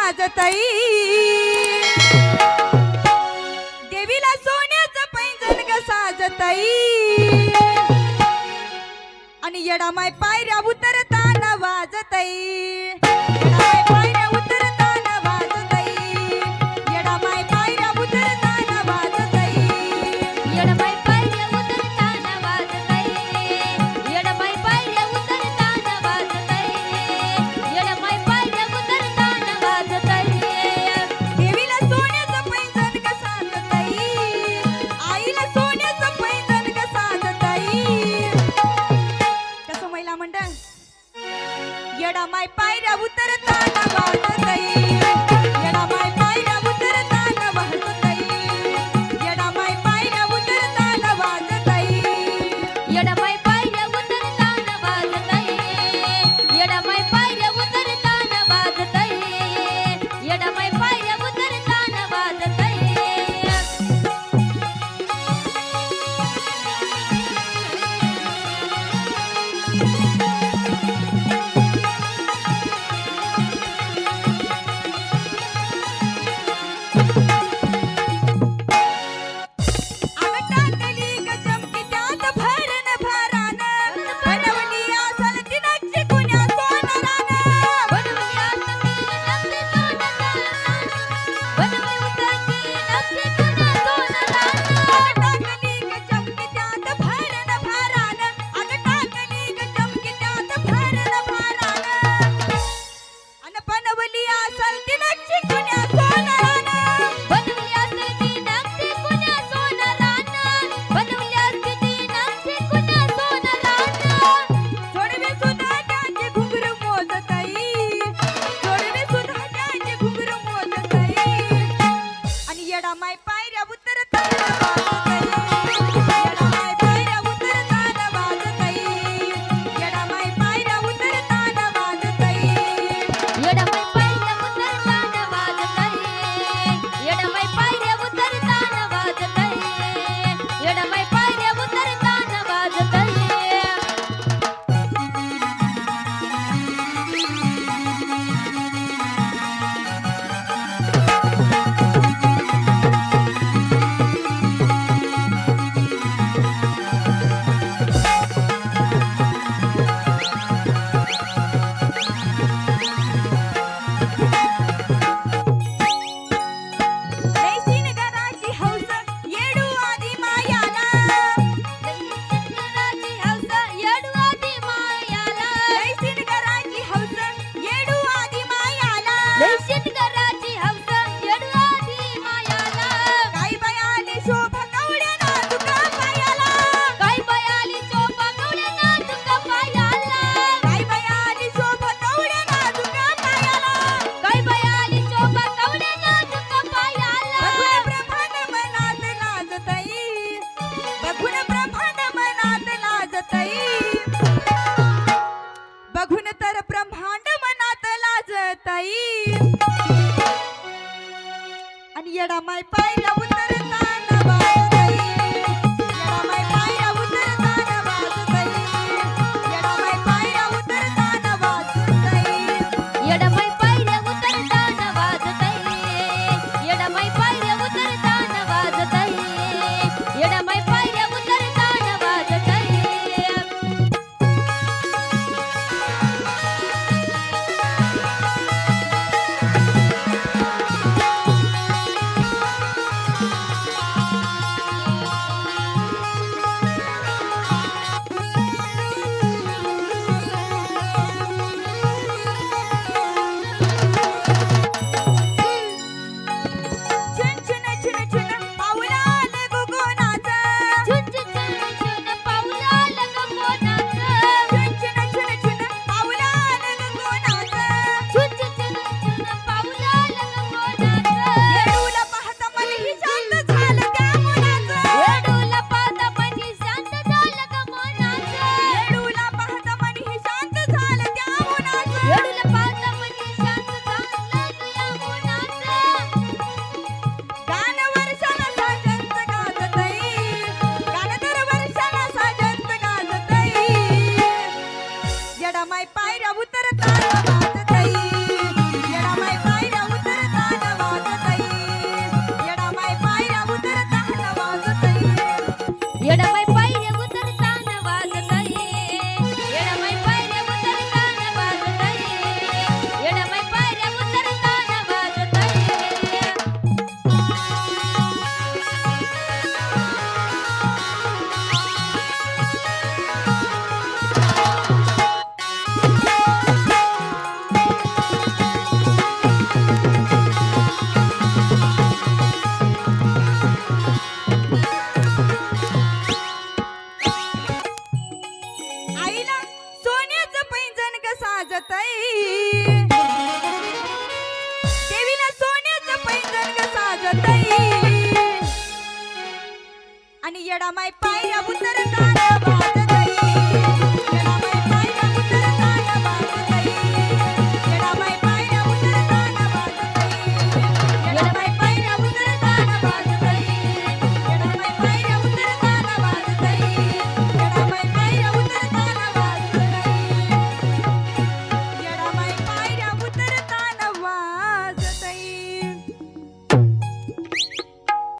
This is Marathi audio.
वाजतई, देवीला सोन्याचं पैंजण ग साजतई, आणि येडामाय पायऱ्या उतरताना वाजतई, येडामाय पायऱ्या उतरताना वाजतई, येडामाय पायऱ्या उतरताना वाजतई, येडमाई पायऱ्या उतरताना वाजतई, येडमाई पायऱ्या उतरताना वाजतई, येडमाई पायऱ्या उतरताना वाजतई. देवीला सोन्याचं पैंजण ग साजतई, आईला सोन्याचं पैंजण ग साजतई. कसं महिला मंडळ येडामाय पायऱ्या उतरताना वाजतई, येडामाय पायऱ्या उतरताना वाजतई, येडामाय पायऱ्या उतरताना वाजतई. येडमाई पायऱ्या उतरताना वाजतई, येडमाई पायऱ्या उतरताना वाजतई, येडमाई पायऱ्या उतरताना वाजतई. अगं टाकली ग चमकी त्यात भरण भरान, बनवली असल ती नक्षी कुण्या सोनारानं. बनवली आसमी नक्षी तुझ्या सोनारानं, बनवली उतरती नक्षी तुझ्या सोनारानं. टाकली ग चमकी त्यात भरण भरान, अगं टाकली ग चमकी त्यात भरण भरान, अन बनवली असल ती नक्षी कुण्या सोनारानं. बनवली असती ती नक्षी कुण्या सोनारानं, बनवली असती ती नक्षी कुण्या सोनारानं. जोडवे सुद्धा त्याचे घुंगरू मोजतई, जोडवे सुद्धा त्याचे घुंगरू मोजतई, आणि येडामाय पायऱ्या उतरताना वाजतई, येडामाय पायऱ्या उतरताना वाजतई, येडामाय पायऱ्या उतरताना वाजतई. येडमाई पायऱ्या उतरताना वाजतई, येडमाई पायऱ्या उतरताना वाजतई, येडमाई पायऱ्या उतरताना वाजतई. लैसीन घराची हौस येडू आधी मायाला, शंकराची हौस येडू आधी मायाला, लैसीन घराची हौस येडू आधी मायाला. शंकराची हौस येडू आधी मायाला. काय बयाली शोभा कवड्या नाजुका पायाला, काय बयाली चोपा कवड्या नाजुका पायाला, काय बयाली शोभा कवड्या नाजुका पायाला. काय बयाली चोपा कवड्या नाजुका पायाला. बघून ब्रह्मांड मनात लाजतई, बघून तर ब्रह्मांड मनात लाजतई, आणि येडामाय पायऱ्या उतरताना वाजतई, येडामाय पायऱ्या उतरताना वाजतई, येडामाय पायऱ्या उतरताना वाजतई. येडमाई पायऱ्या उतरताना वाजतई, येडमाई पायऱ्या उतरताना वाजतई, येडमाई पायऱ्या उतरताना वाजतई. येडा माय